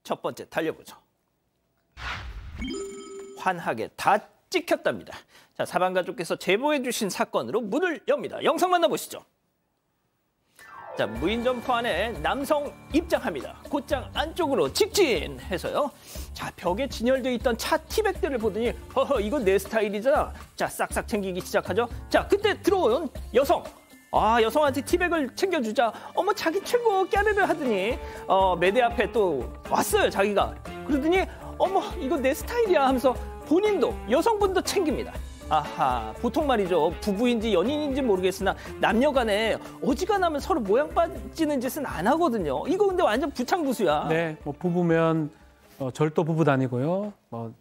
첫 번째 달려보죠. 환하게 다 찍혔답니다. 자, 사반 가족께서 제보해 주신 사건으로 문을 엽니다. 영상 만나보시죠. 자, 무인 점퍼 안에 남성 입장합니다. 곧장 안쪽으로 직진해서요. 자, 벽에 진열되어 있던 차 티백들을 보더니 허허 이건 내 스타일이잖아. 자, 싹싹 챙기기 시작하죠. 자, 그때 들어온 여성. 아, 여성한테 티백을 챙겨주자 어머 자기 최고 깨르르 하더니 매대 앞에 또 왔어요 자기가. 그러더니 어머 이거 내 스타일이야 하면서 본인도 여성분도 챙깁니다. 아하, 보통 말이죠. 부부인지 연인인지 모르겠으나 남녀 간에 어지간하면 서로 모양 빠지는 짓은 안 하거든요. 이거 근데 완전 부창부수야. 네, 뭐 부부면 절도 부부단이고요.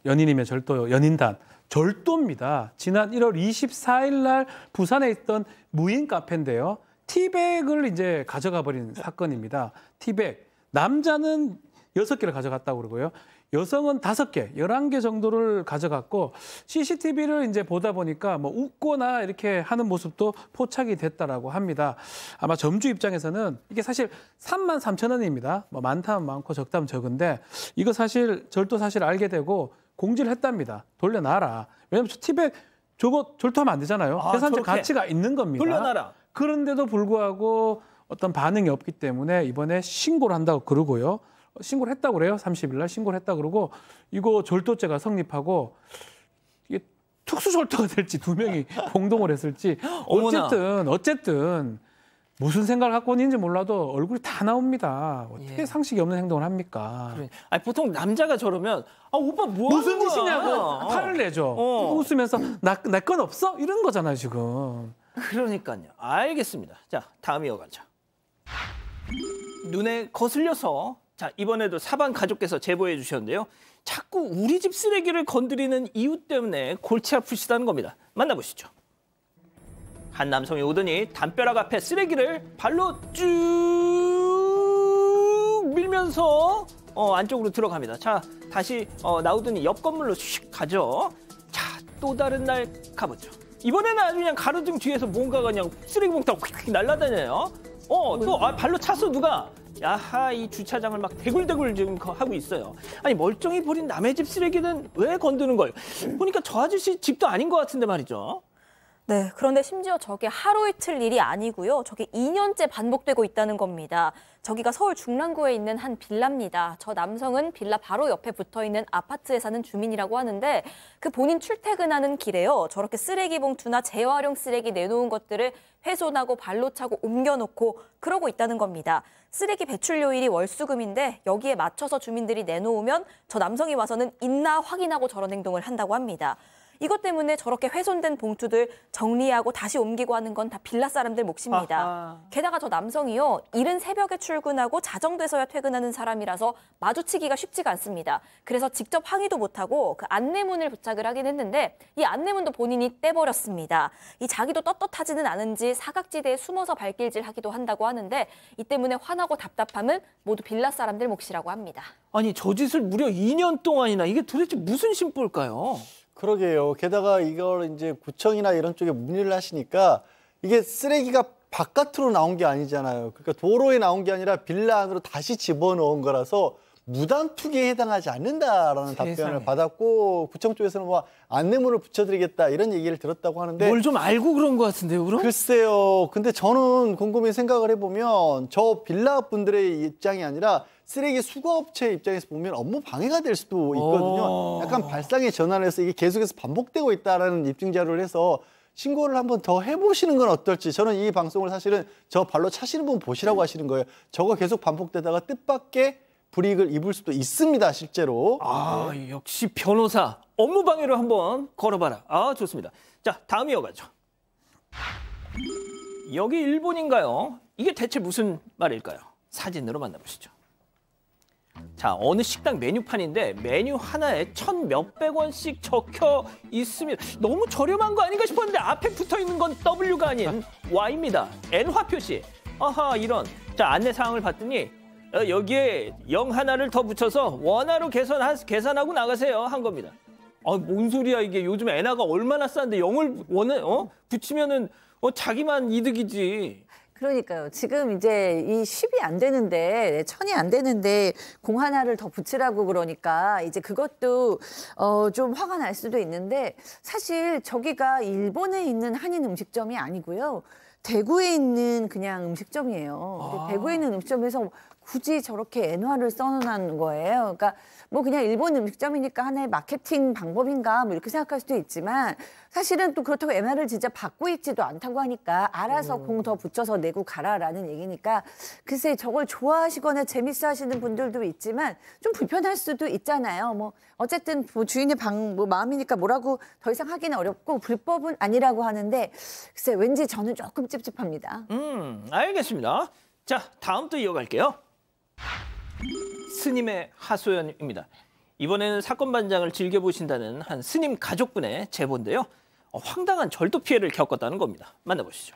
연인이면 절도 연인단. 절도입니다. 지난 1월 24일 날 부산에 있던 무인 카페인데요. 티백을 이제 가져가 버린 사건입니다. 티백. 남자는 6개를 가져갔다고 그러고요. 여성은 5개, 11개 정도를 가져갔고 CCTV를 이제 보다 보니까 뭐 웃거나 이렇게 하는 모습도 포착이 됐다라고 합니다. 아마 점주 입장에서는 이게 사실 33,000원입니다. 뭐 많다면 많고 적다면 적은데 이거 사실 절도 사실 알게 되고 공지를 했답니다. 돌려놔라. 왜냐면 저 티백 저거 절도하면 안 되잖아요. 계산적 가치가 있는 겁니다. 돌려놔라. 그런데도 불구하고 어떤 반응이 없기 때문에 이번에 신고를 한다고 그러고요. 신고를 했다고 그래요. 30일 날 신고를 했다고 그러고 이거 절도죄가 성립하고 이게 특수절도가 될지 2명이 공동을 했을지 어쨌든 무슨 생각을 갖고 있는지 몰라도 얼굴이 다 나옵니다. 어떻게 상식이 없는 행동을 합니까? 그래. 아니, 보통 남자가 저러면 오빠 뭐 무슨 짓이냐고 화를 내죠. 웃으면서 나 건 없어? 이런 거잖아요 지금. 그러니까요. 알겠습니다. 자, 다음 이어가죠. 눈에 거슬려서 자, 이번에도 사반 가족께서 제보해 주셨는데요. 자꾸 우리 집 쓰레기를 건드리는 이유 때문에 골치 아프시다는 겁니다. 만나보시죠. 한 남성이 오더니 담벼락 앞에 쓰레기를 발로 쭉 밀면서 안쪽으로 들어갑니다. 자, 다시 나오더니 옆 건물로 슉 가죠. 자, 또 다른 날 가보죠. 이번에는 아주 그냥 가로등 뒤에서 뭔가가 그냥 쓰레기 봉투가 휙휙 날아다녀요. 또 발로 찼어 누가. 야하, 이 주차장을 막 대굴대굴 지금 하고 있어요. 아니, 멀쩡히 버린 남의 집 쓰레기는 왜 건드는 걸? 보니까 저 아저씨 집도 아닌 것 같은데 말이죠. 네, 그런데 심지어 저게 하루 이틀 일이 아니고요. 저게 2년째 반복되고 있다는 겁니다. 저기가 서울 중랑구에 있는 한 빌라입니다. 저 남성은 빌라 바로 옆에 붙어있는 아파트에 사는 주민이라고 하는데 그 본인 출퇴근하는 길에요. 저렇게 쓰레기 봉투나 재활용 쓰레기 내놓은 것들을 훼손하고 발로 차고 옮겨놓고 그러고 있다는 겁니다. 쓰레기 배출료일이 월수금인데 여기에 맞춰서 주민들이 내놓으면 저 남성이 와서는 있나 확인하고 저런 행동을 한다고 합니다. 이것 때문에 저렇게 훼손된 봉투들 정리하고 다시 옮기고 하는 건 다 빌라 사람들 몫입니다. 아하. 게다가 저 남성이요. 이른 새벽에 출근하고 자정돼서야 퇴근하는 사람이라서 마주치기가 쉽지가 않습니다. 그래서 직접 항의도 못하고 그 안내문을 부착을 하긴 했는데 이 안내문도 본인이 떼버렸습니다. 이 자기도 떳떳하지는 않은지 사각지대에 숨어서 발길질하기도 한다고 하는데 이 때문에 화나고 답답함은 모두 빌라 사람들 몫이라고 합니다. 아니, 저 짓을 무려 2년 동안이나 이게 도대체 무슨 심보일까요? 그러게요. 게다가 이걸 이제 구청이나 이런 쪽에 문의를 하시니까 이게 쓰레기가 바깥으로 나온 게 아니잖아요. 그러니까 도로에 나온 게 아니라 빌라 안으로 다시 집어넣은 거라서 무단 투기에 해당하지 않는다라는 답변을 받았고 구청 쪽에서는 뭐 안내문을 붙여드리겠다 이런 얘기를 들었다고 하는데 뭘 좀 알고 그런 것 같은데요, 그럼? 글쎄요. 근데 저는 곰곰이 생각을 해보면 저 빌라 분들의 입장이 아니라 쓰레기 수거업체 입장에서 보면 업무 방해가 될 수도 있거든요. 약간 발상의 전환을 해서 이게 계속해서 반복되고 있다라는 입증 자료를 해서 신고를 한번 더 해보시는 건 어떨지. 저는 이 방송을 사실은 저 발로 차시는 분 보시라고 하시는 거예요. 저거 계속 반복되다가 뜻밖의 불이익을 입을 수도 있습니다, 실제로. 네. 역시 변호사. 업무 방해로 한번 걸어봐라. 좋습니다. 자, 다음 이어가죠. 여기 일본인가요? 이게 대체 무슨 말일까요? 사진으로 만나보시죠. 자, 어느 식당 메뉴판인데 메뉴 하나에 1,000몇백 원씩 적혀 있으면 너무 저렴한 거 아닌가 싶었는데 앞에 붙어있는 건 W가 아닌 Y입니다. N화 표시. 이런. 자, 안내사항을 봤더니 여기에 0 하나를 더 붙여서 원화로 계산하고 나가세요 한 겁니다. 뭔 소리야 이게. 요즘 엔화가 얼마나 싼데 0을 붙이면은 자기만 이득이지. 그러니까요. 지금 이제 이 10이 안 되는데 1000이 안 되는데 공 하나를 더 붙이라고 그러니까 이제 그것도 좀 화가 날 수도 있는데 사실 저기가 일본에 있는 한인 음식점이 아니고요. 대구에 있는 그냥 음식점이에요. 대구에 있는 음식점에서 굳이 저렇게 엔화를 써놓은 거예요. 그러니까 뭐 그냥 일본 음식점이니까 하나의 마케팅 방법인가 뭐 이렇게 생각할 수도 있지만 사실은 또 그렇다고 엔화를 진짜 받고 있지도 않다고 하니까 알아서 공 더 붙여서 내고 가라라는 얘기니까 글쎄 저걸 좋아하시거나 재밌어 하시는 분들도 있지만 좀 불편할 수도 있잖아요. 뭐 어쨌든 뭐 주인의 마음이니까 뭐라고 더 이상 하기는 어렵고 불법은 아니라고 하는데 글쎄 왠지 저는 조금 찝찝합니다. 알겠습니다. 자, 다음 또 이어갈게요. 스님의 하소연입니다. 이번에는 사건 반장을 즐겨보신다는 한 스님 가족분의 제보인데요. 황당한 절도 피해를 겪었다는 겁니다. 만나보시죠.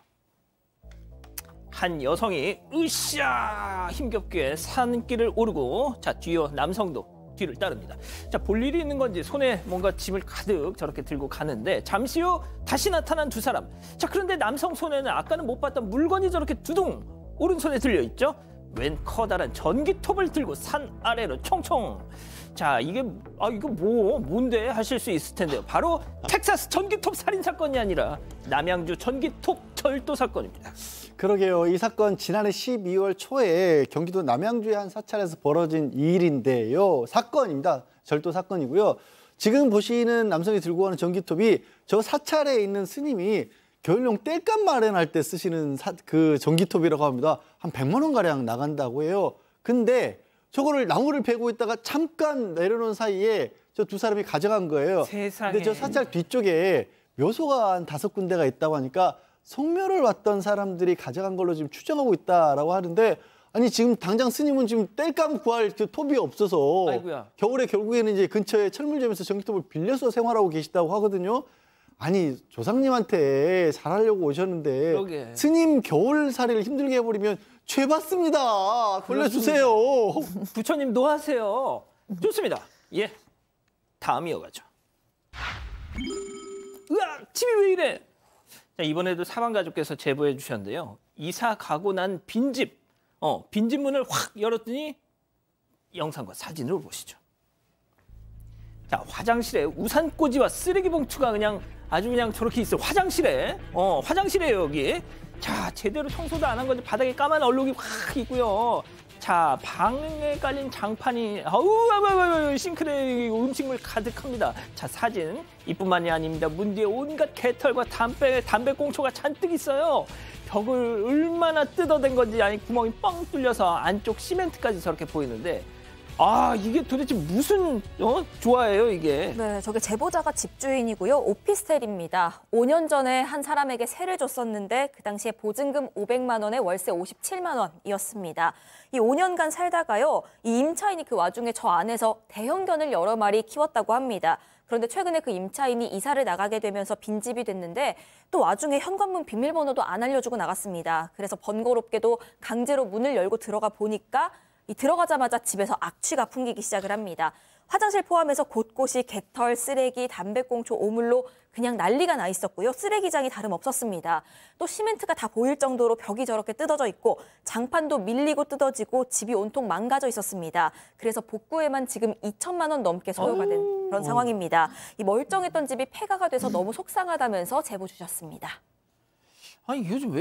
한 여성이 으쌰 힘겹게 산길을 오르고 자 뒤어 남성도 뒤를 따릅니다. 자, 볼 일이 있는 건지 손에 뭔가 짐을 가득 저렇게 들고 가는데 잠시 후 다시 나타난 두 사람. 자, 그런데 남성 손에는 아까는 못 봤던 물건이 저렇게 두둥 오른손에 들려 있죠. 웬 커다란 전기톱을 들고 산 아래로 총총. 자, 이거 뭔데 하실 수 있을 텐데요. 바로 텍사스 전기톱 살인 사건이 아니라 남양주 전기톱 절도 사건입니다. 그러게요. 이 사건 지난해 12월 초에 경기도 남양주의 한 사찰에서 벌어진 일인데요. 사건입니다. 절도 사건이고요. 지금 보시는 남성이 들고 가는 전기톱이 저 사찰에 있는 스님이 겨울용 땔감 마련할 때 쓰시는 그 전기톱이라고 합니다. 한 100만 원 가량 나간다고 해요. 근데 저거를 나무를 베고 있다가 잠깐 내려놓은 사이에 저 두 사람이 가져간 거예요. 세상에. 근데 저 사찰 뒤쪽에 묘소가 한 5군데가 있다고 하니까 성묘를 왔던 사람들이 가져간 걸로 지금 추정하고 있다라고 하는데 아니 지금 당장 스님은 지금 땔감 구할 그 톱이 없어서 아이고야. 겨울에 결국에는 이제 근처에 철물점에서 전기톱을 빌려서 생활하고 계시다고 하거든요. 아니 조상님한테 잘하려고 오셨는데 그러게. 스님 겨울살이를 힘들게 해버리면 죄 받습니다. 돌려주세요. 부처님 노하세요. 좋습니다. 예, 다음 이어가죠. 으악, 집이 왜 이래? 자, 이번에도 사방 가족께서 제보해 주셨는데요. 이사 가고 난 빈집, 빈집 문을 확 열었더니 영상과 사진을 보시죠. 자, 화장실에 우산꽂이와 쓰레기 봉투가 그냥 아주 그냥 저렇게 있어요. 화장실에요, 여기. 자, 제대로 청소도 안 한 건지 바닥에 까만 얼룩이 확 있고요. 자, 방에 깔린 장판이 싱크대에 음식물 가득합니다. 자, 사진 이뿐만이 아닙니다. 문 뒤에 온갖 개털과 담배꽁초가 잔뜩 있어요. 벽을 얼마나 뜯어댄 건지 아니 구멍이 뻥 뚫려서 안쪽 시멘트까지 저렇게 보이는데 아, 이게 도대체 무슨 조화예요, 이게? 네, 저게 제보자가 집주인이고요. 오피스텔입니다. 5년 전에 한 사람에게 세를 줬었는데 그 당시에 보증금 500만 원에 월세 57만 원이었습니다. 이 5년간 살다가요. 이 임차인이 그 와중에 저 안에서 대형견을 여러 마리 키웠다고 합니다. 그런데 최근에 그 임차인이 이사를 나가게 되면서 빈집이 됐는데 또 와중에 현관문 비밀번호도 안 알려주고 나갔습니다. 그래서 번거롭게도 강제로 문을 열고 들어가 보니까 들어가자마자 집에서 악취가 풍기기 시작을 합니다. 화장실 포함해서 곳곳이 개털, 쓰레기, 담배꽁초, 오물로 그냥 난리가 나 있었고요. 쓰레기장이 다름없었습니다. 또 시멘트가 다 보일 정도로 벽이 저렇게 뜯어져 있고 장판도 밀리고 뜯어지고 집이 온통 망가져 있었습니다. 그래서 복구에만 지금 2천만 원 넘게 소요가 된 그런 상황입니다. 이 멀쩡했던 집이 폐가가 돼서 너무 속상하다면서 제보 주셨습니다. 아니, 요즘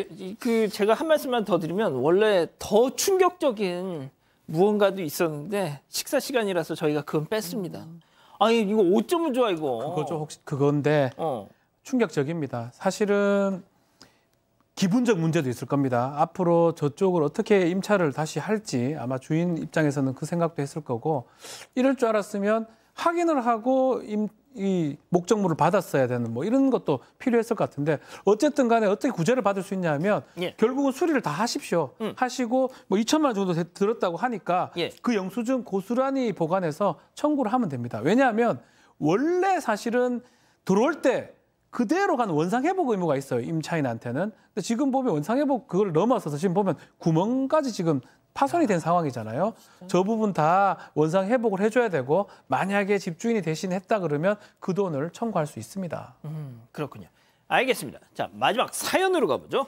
제가 한 말씀만 더 드리면 원래 더 충격적인 무언가도 있었는데 식사 시간이라서 저희가 그건 뺐습니다. 아니, 이거 어쩌면 좋아, 이거. 그거죠. 혹시 그건데 충격적입니다. 사실은 기분적 문제도 있을 겁니다. 앞으로 저쪽을 어떻게 임차를 다시 할지 아마 주인 입장에서는 그 생각도 했을 거고 이럴 줄 알았으면 확인을 하고 이 목적물을 받았어야 되는 뭐 이런 것도 필요했을 것 같은데 어쨌든 간에 어떻게 구제를 받을 수 있냐면 예. 결국은 수리를 다 하십시오. 하시고 뭐 2천만 원 정도 들었다고 하니까 예. 그 영수증 고스란히 보관해서 청구를 하면 됩니다. 왜냐하면 원래 사실은 들어올 때 그대로 간 원상회복 의무가 있어요. 임차인한테는. 근데 지금 보면 원상회복 그걸 넘어서서 지금 보면 구멍까지 지금 파손이 된 상황이잖아요. 저 부분 다 원상 회복을 해줘야 되고 만약에 집주인이 대신 했다 그러면 그 돈을 청구할 수 있습니다. 그렇군요. 알겠습니다. 자, 마지막 사연으로 가보죠.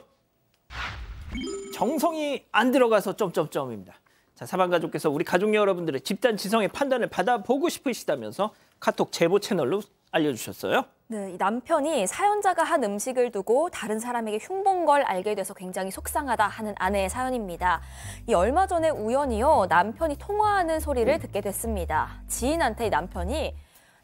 정성이 안 들어가서 점점점입니다. 자, 사방가족께서 우리 가족 여러분들의 집단 지성의 판단을 받아보고 싶으시다면서 카톡 제보 채널로 알려주셨어요. 네, 이 남편이 사연자가 한 음식을 두고 다른 사람에게 흉본 걸 알게 돼서 굉장히 속상하다 하는 아내의 사연입니다. 이 얼마 전에 우연히요, 남편이 통화하는 소리를 듣게 됐습니다. 지인한테 이 남편이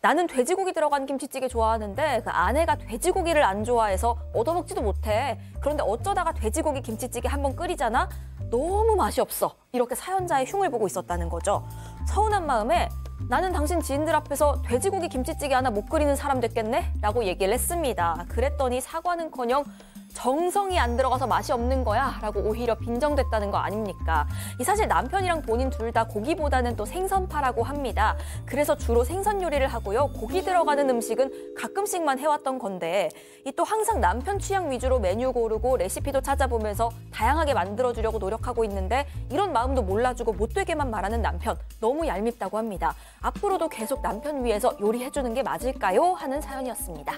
나는 돼지고기 들어간 김치찌개 좋아하는데 그 아내가 돼지고기를 안 좋아해서 얻어먹지도 못해. 그런데 어쩌다가 돼지고기 김치찌개 한번 끓이잖아? 너무 맛이 없어. 이렇게 사연자의 흉을 보고 있었다는 거죠. 서운한 마음에 나는 당신 지인들 앞에서 돼지고기 김치찌개 하나 못 끓이는 사람 됐겠네? 라고 얘기를 했습니다. 그랬더니 사과는커녕 정성이 안 들어가서 맛이 없는 거야 라고 오히려 빈정댔다는 거 아닙니까? 이 사실 남편이랑 본인 둘 다 고기보다는 또 생선파라고 합니다. 그래서 주로 생선 요리를 하고요. 고기 들어가는 음식은 가끔씩만 해왔던 건데 이 또 항상 남편 취향 위주로 메뉴 고르고 레시피도 찾아보면서 다양하게 만들어주려고 노력하고 있는데 이런 마음도 몰라주고 못되게만 말하는 남편 너무 얄밉다고 합니다. 앞으로도 계속 남편 위해서 요리해주는 게 맞을까요? 하는 사연이었습니다.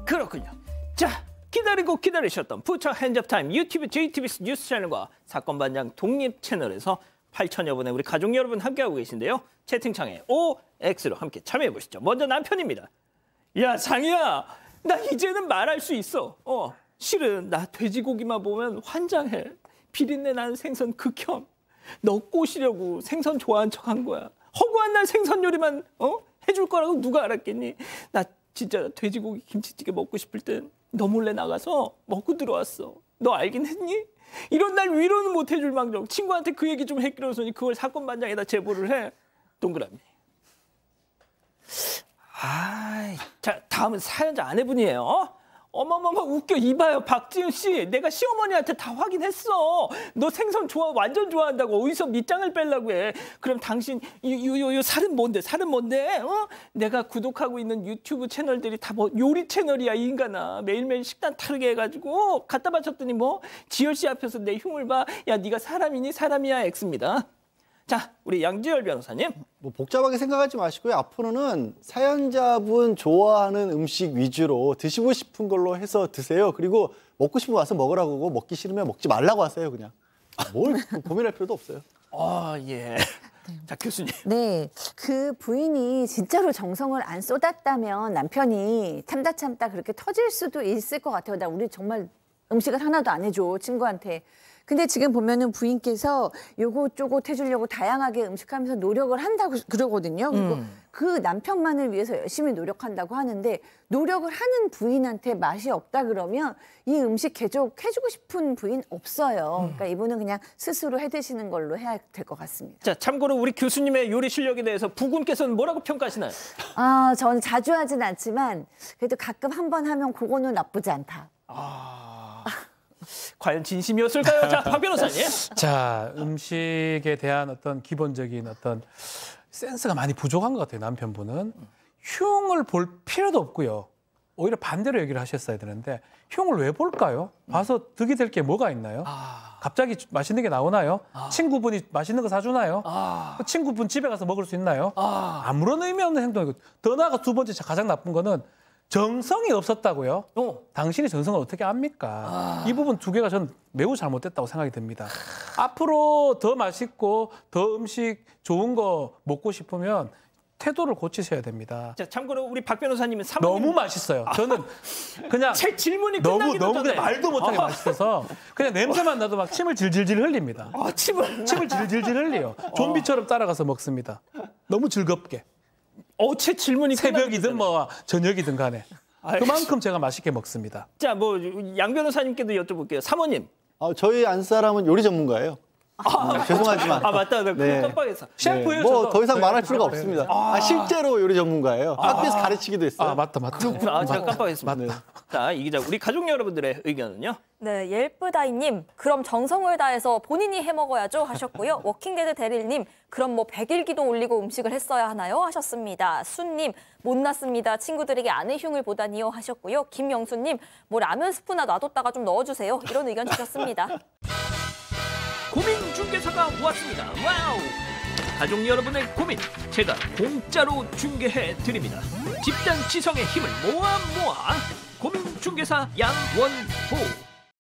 그렇군요. 자, 기다리고 기다리셨던 부처 핸즈업타임 유튜브 JTBC 뉴스 채널과 사건 반장 독립 채널에서 8천여 분의 우리 가족 여러분 함께하고 계신데요. 채팅창에 OX로 함께 참여해보시죠. 먼저 남편입니다. 야, 상희야, 나 이제는 말할 수 있어. 실은 나 돼지고기만 보면 환장해. 비린내 나는 생선 극혐. 너 꼬시려고 생선 좋아한 척 한 거야. 허구한 날 생선 요리만 해줄 거라고 누가 알았겠니? 나 진짜 돼지고기 김치찌개 먹고 싶을 땐 너 몰래 나가서 먹고 들어왔어. 너 알긴 했니? 이런 날 위로는 못 해줄 망정 친구한테 그 얘기 좀 했기로서니 그걸 사건 반장에다 제보를 해. 동그라미. 자, 다음은 사연자 아내분이에요. 어머머머 웃겨. 이봐요, 박지은 씨. 내가 시어머니한테 다 확인했어. 너 생선 완전 좋아한다고. 어디서 밑장을 빼려고 해. 그럼 당신 요 살은 뭔데? 살은 뭔데? 내가 구독하고 있는 유튜브 채널들이 다 뭐 요리 채널이야, 이 인간아. 매일매일 식단 다르게 해가지고 갖다 바쳤더니 뭐 지열 씨 앞에서 내 흉을 봐. 야, 네가 사람이니? 사람이야, X입니다. 자, 우리 양지열 변호사님. 뭐 복잡하게 생각하지 마시고요. 앞으로는 사연자분 좋아하는 음식 위주로 드시고 싶은 걸로 해서 드세요. 그리고 먹고 싶으면 와서 먹으라고, 먹기 싫으면 먹지 말라고 하세요, 그냥. 뭘 고민할 필요도 없어요. 예. 자, 교수님. 네, 그 부인이 진짜로 정성을 안 쏟았다면 남편이 참다 그렇게 터질 수도 있을 것 같아요. 우리 정말 음식을 하나도 안 해줘, 친구한테. 근데 지금 보면은 부인께서 요것저것 해주려고 다양하게 음식하면서 노력을 한다고 그러거든요. 그리고 그 남편만을 위해서 열심히 노력한다고 하는데 노력을 하는 부인한테 맛이 없다 그러면 이 음식 계속 해주고 싶은 부인 없어요. 그러니까 이분은 그냥 스스로 해드시는 걸로 해야 될 것 같습니다. 자, 참고로 우리 교수님의 요리 실력에 대해서 부군께서는 뭐라고 평가하시나요? 저는 자주 하진 않지만 그래도 가끔 한 번 하면 그거는 나쁘지 않다. 과연 진심이었을까요? 자, 박 변호사님. 자, 음식에 대한 어떤 기본적인 어떤 센스가 많이 부족한 것 같아요, 남편분은. 흉을 볼 필요도 없고요. 오히려 반대로 얘기를 하셨어야 되는데 흉을 왜 볼까요? 봐서 득이 될 게 뭐가 있나요? 갑자기 맛있는 게 나오나요? 친구분이 맛있는 거 사주나요? 그 친구분 집에 가서 먹을 수 있나요? 아무런 의미 없는 행동이고, 더 나아가 두 번째 가장 나쁜 거는 정성이 없었다고요? 당신이 정성을 어떻게 압니까? 이 부분 두 개가 저는 매우 잘못됐다고 생각이 듭니다. 앞으로 더 맛있고 더 음식 좋은 거 먹고 싶으면 태도를 고치셔야 됩니다. 자, 참고로 우리 박 변호사님은 사모님... 너무 맛있어요. 저는 그냥 제 질문이 끝나기도 너무 전에 그냥 말도 못하게 맛있어서 그냥 냄새만 나도 막 침을 질질질 흘립니다. 침을 질질질 흘려요. 좀비처럼 따라가서 먹습니다. 너무 즐겁게. 제 질문이 새벽이든 뭐 저녁이든 간에 그만큼 제가 맛있게 먹습니다. 자, 뭐 양 변호사님께도 여쭤볼게요. 사모님. 저희 안사람은 요리 전문가예요. 죄송하지만. 맞다. 나 그거 깜빡했어. 셰프예요. 뭐 더 이상 말할 필요가 없습니다. 실제로 요리 전문가예요. 학교에서 가르치기도 했어요. 맞다. 그렇구나. 제가 깜빡했습니다. 자, 이 기자, 우리 가족 여러분들의 의견은요? 네, 옐프다이님, 그럼 정성을 다해서 본인이 해먹어야죠 하셨고요. 워킹데드 대릴님, 그럼 뭐 100일기도 올리고 음식을 했어야 하나요? 하셨습니다. 순님, 못났습니다. 친구들에게 아내 흉을 보다니요 하셨고요. 김영수님, 뭐 라면 스프나 놔뒀다가 좀 넣어주세요. 이런 의견 주셨습니다. 고민 중개사가 왔습니다. 와우! 가족 여러분의 고민 제가 공짜로 중개해 드립니다. 집단 지성의 힘을 모아 고민 중개사 양원호.